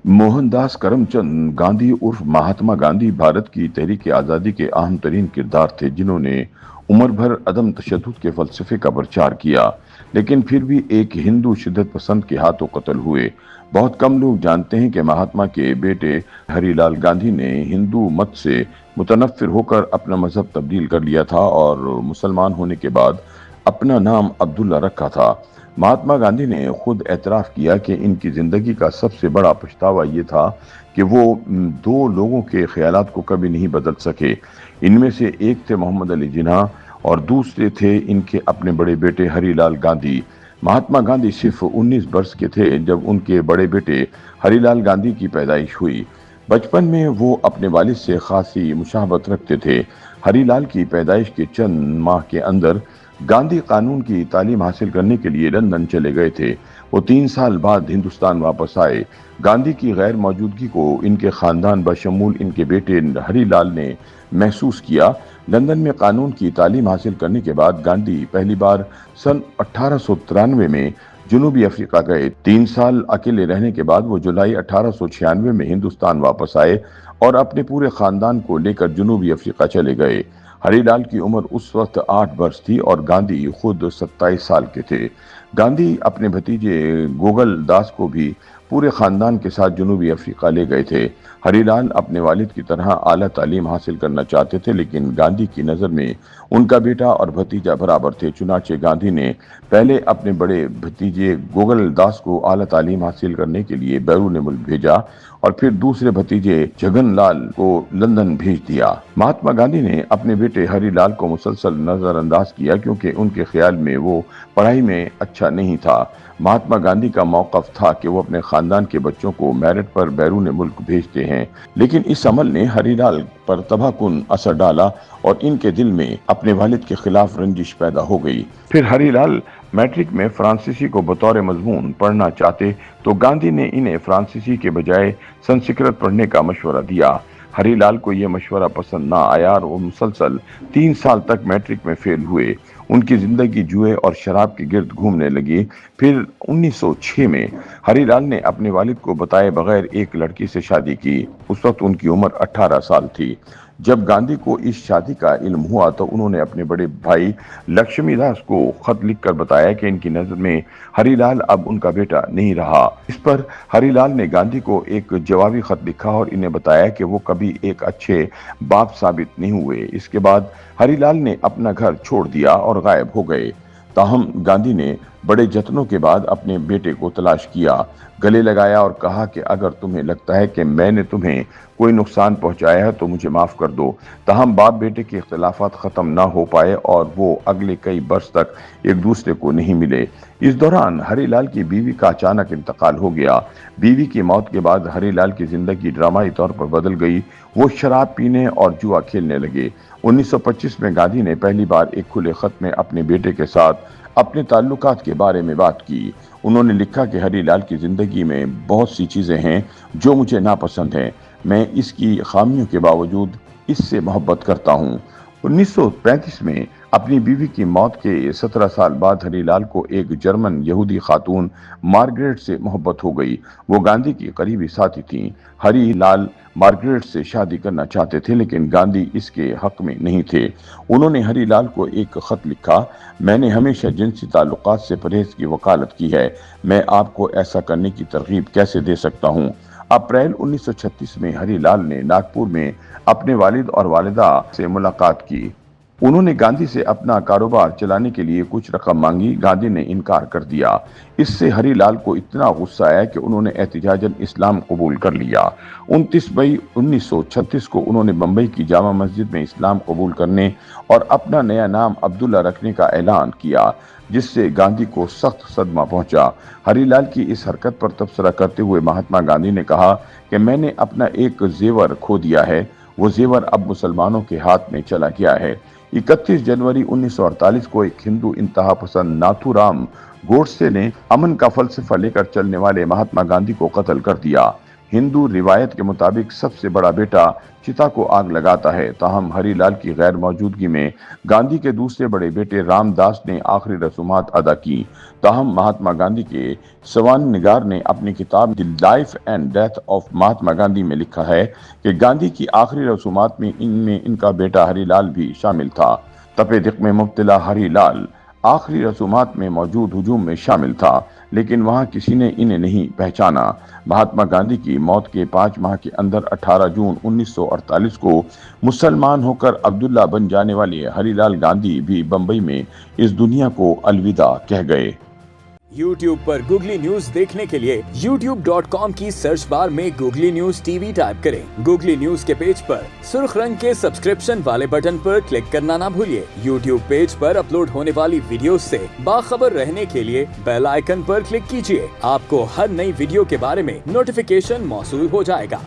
मोहन दास करमचंद गांधी उर्फ महात्मा गांधी भारत की तहरीक आज़ादी के अहम तरीन किरदार थे, जिन्होंने उम्र भर अदम तशद्दुद के फलसफे का प्रचार किया, लेकिन फिर भी एक हिंदू शिद्दत पसंद के हाथों कत्ल हुए। बहुत कम लोग जानते हैं कि महात्मा के बेटे हरिलाल गांधी ने हिंदू मत से मुतनफ़िर होकर अपना मजहब तब्दील कर लिया था और मुसलमान होने के बाद अपना नाम अब्दुल्ला रखा था। महात्मा गांधी ने खुद एतराफ़ किया कि इनकी ज़िंदगी का सबसे बड़ा पछतावा ये था कि वो दो लोगों के ख़यालात को कभी नहीं बदल सके। इनमें से एक थे मोहम्मद अली जिन्ना और दूसरे थे इनके अपने बड़े बेटे हरिलाल गांधी। महात्मा गांधी सिर्फ 19 वर्ष के थे जब उनके बड़े बेटे हरिलाल गांधी की पैदाइश हुई। बचपन में वो अपने वालिद से खासी मुशाहबत रखते थे। हरिलाल की पैदाइश के चंद माह के अंदर गांधी कानून की तालीम हासिल करने के लिए लंदन चले गए थे। वो 3 साल बाद हिंदुस्तान वापस आए। गांधी की गैर मौजूदगी को इनके खानदान बशमूल इनके बेटे हरिलाल ने महसूस किया। लंदन में कानून की तालीम हासिल करने के बाद गांधी पहली बार सन 1893 में जनूबी अफ्रीका गए। 3 साल अकेले रहने के बाद वो जुलाई 1896 में हिंदुस्तान वापस आए और अपने पूरे खानदान को लेकर जनूबी अफ्रीका चले गए। हरिलाल की उम्र उस वक्त 8 वर्ष थी और गांधी खुद 27 साल के थे। गांधी अपने भतीजे गोगल दास को भी पूरे खानदान के साथ जनूबी अफ्रीका ले गए थे। हरिलाल अपने वालिद की तरह आला तालीम हासिल करना चाहते थे, लेकिन गांधी की नज़र में उनका बेटा और भतीजा बराबर थे। चुनाचे गांधी ने पहले अपने बड़े भतीजे गोगल दास को आला तालीम हासिल करने के लिए बैरून मुल्क भेजा और फिर दूसरे भतीजे जगनलाल को लंदन भेज दिया। महात्मा गांधी ने अपने बेटे हरिलाल को मुसलसल नजरअंदाज किया क्योंकि उनके ख्याल में वो पढ़ाई में अच्छा नहीं था। महात्मा गांधी का मौक़िफ़ था कि वो अपने खानदान के बच्चों को मेरिट पर बैरून मुल्क भेजते हैं, लेकिन इस अमल ने हरिलाल पर तबाहकुन असर डाला और इनके दिल में अपने वालिद के खिलाफ रंजिश पैदा हो गई। फिर हरिलाल मैट्रिक में फ्रांसीसी को बतौर मजमून पढ़ना चाहते तो गांधी ने इन्हें फ्रांसीसी के बजाय संस्कृत पढ़ने का मशवरा दिया। हरिलाल को यह मशवरा पसंद ना आया और वो मुसलसल 3 साल तक मैट्रिक में फेल हुए। उनकी जिंदगी जुए और शराब के गिर्द घूमने लगी। फिर 1906 में हरिलाल ने अपने वालिद को बताए बगैर एक लड़की से शादी की। उस वक्त उनकी उम्र 18 साल थी। जब गांधी को इस शादी का इल्म हुआ तो उन्होंने अपने बड़े भाई लक्ष्मीदास को खत लिखकर बताया कि इनकी नज़र में हरिलाल अब उनका बेटा नहीं रहा। इस पर हरिलाल ने गांधी को एक जवाबी खत लिखा और इन्हें बताया कि वो कभी एक अच्छे बाप साबित नहीं हुए। इसके बाद हरिलाल ने अपना घर छोड़ दिया और गायब हो गए। ताहम गांधी ने बड़े जतनों के बाद अपने बेटे को तलाश किया, गले लगाया और कहा कि अगर तुम्हें लगता है कि मैंने तुम्हें कोई नुकसान पहुंचाया है तो मुझे माफ कर दो। ताहम बाप बेटे के इख्तिलाफात खत्म ना हो पाए और वो अगले कई बरस तक एक दूसरे को नहीं मिले। इस दौरान हरिलाल की बीवी का अचानक इंतकाल हो गया। बीवी की मौत के बाद हरिलाल की जिंदगी ड्रामाई तौर पर बदल गई। वो शराब पीने और जुआ खेलने लगे। 1925 में गांधी ने पहली बार एक खुले खत में अपने बेटे के साथ अपने ताल्लुकात के बारे में बात की। उन्होंने लिखा कि हरिलाल की जिंदगी में बहुत सी चीजें हैं जो मुझे नापसंद हैं। मैं इसकी खामियों के बावजूद इससे मोहब्बत करता हूँ। 1935 में अपनी बीवी की मौत के 17 साल बाद हरिलाल को एक जर्मन यहूदी खातून मार्गरेट से मोहब्बत हो गई। वो गांधी की करीबी साथी थीं। हरिलाल मार्गरेट से शादी करना चाहते थे, लेकिन गांधी इसके हक में नहीं थे। उन्होंने हरिलाल को एक खत लिखा, मैंने हमेशा जिनसी ताल्लुकात से परहेज की वकालत की है। मैं आपको ऐसा करने की तरगीब कैसे दे सकता हूँ। अप्रैल 1936 में हरिलाल ने नागपुर में अपने वालिद और वालिदा से मुलाकात की। उन्होंने गांधी से अपना कारोबार चलाने के लिए कुछ रकम मांगी। गांधी ने इनकार कर दिया। इससे हरिलाल को इतना गुस्सा आया कि उन्होंने एहतिजाजन इस्लाम कबूल कर लिया। 29 मई 1936 को उन्होंने बम्बई की जामा मस्जिद में इस्लाम कबूल करने और अपना नया नाम अब्दुल्ला रखने का ऐलान किया, जिससे गांधी को सख्त सदमा पहुंचा। हरिलाल की इस हरकत पर तबसरा करते हुए महात्मा गांधी ने कहा कि मैंने अपना एक जेवर खो दिया है। वो जेवर अब मुसलमानों के हाथ में चला गया है। 31 जनवरी 1948 को एक हिंदू इंतहा पसंद नाथूराम गोडसे ने अमन का फलसफा लेकर चलने वाले महात्मा गांधी को कत्ल कर दिया। ہندو روایت کے مطابق سب سے بڑا بیٹا چتا کو آگ لگاتا ہے، تاہم ہری لال کی غیر موجودگی میں گاندھی کے دوسرے بڑے بیٹے رام داس نے آخری رسومات ادا کی۔ تاہم مہاتما گاندھی کے سوان نگار نے اپنی کتاب the life and death of Mahatma Gandhi میں لکھا ہے کہ گاندھی کی آخری رسومات میں ان کا بیٹا ہری لال بھی شامل تھا۔ تپے دق میں مبتلا ہری لال آخری رسومات میں موجود ہجوم میں شامل تھا، لیکن وہاں کسی نے انہیں نہیں پہچانا۔ مہاتما گاندھی کی موت کے 5 ماہ کے اندر 18 جون 1948 کو مسلمان ہو کر عبداللہ بن جانے والے ہری لال گاندھی بھی بمبئی میں اس دنیا کو الوداع کہہ گئے۔ YouTube پر گوگلی نیوز دیکھنے کے لیے youtube.com کی سرچ بار میں googly news T V type کریں۔ گوگلی نیوز کے پیج پر سرخ رنگ کے سبسکرپشن والے بٹن پر کلک کرنا نہ بھولیے۔ YouTube پیج پر اپلوڈ ہونے والی ویڈیوز سے باخبر رہنے کے لیے بیل آئیکن پر کلک کیجیے۔ آپ کو ہر نئی ویڈیو کے بارے میں نوٹیفیکیشن موصول ہو جائے گا۔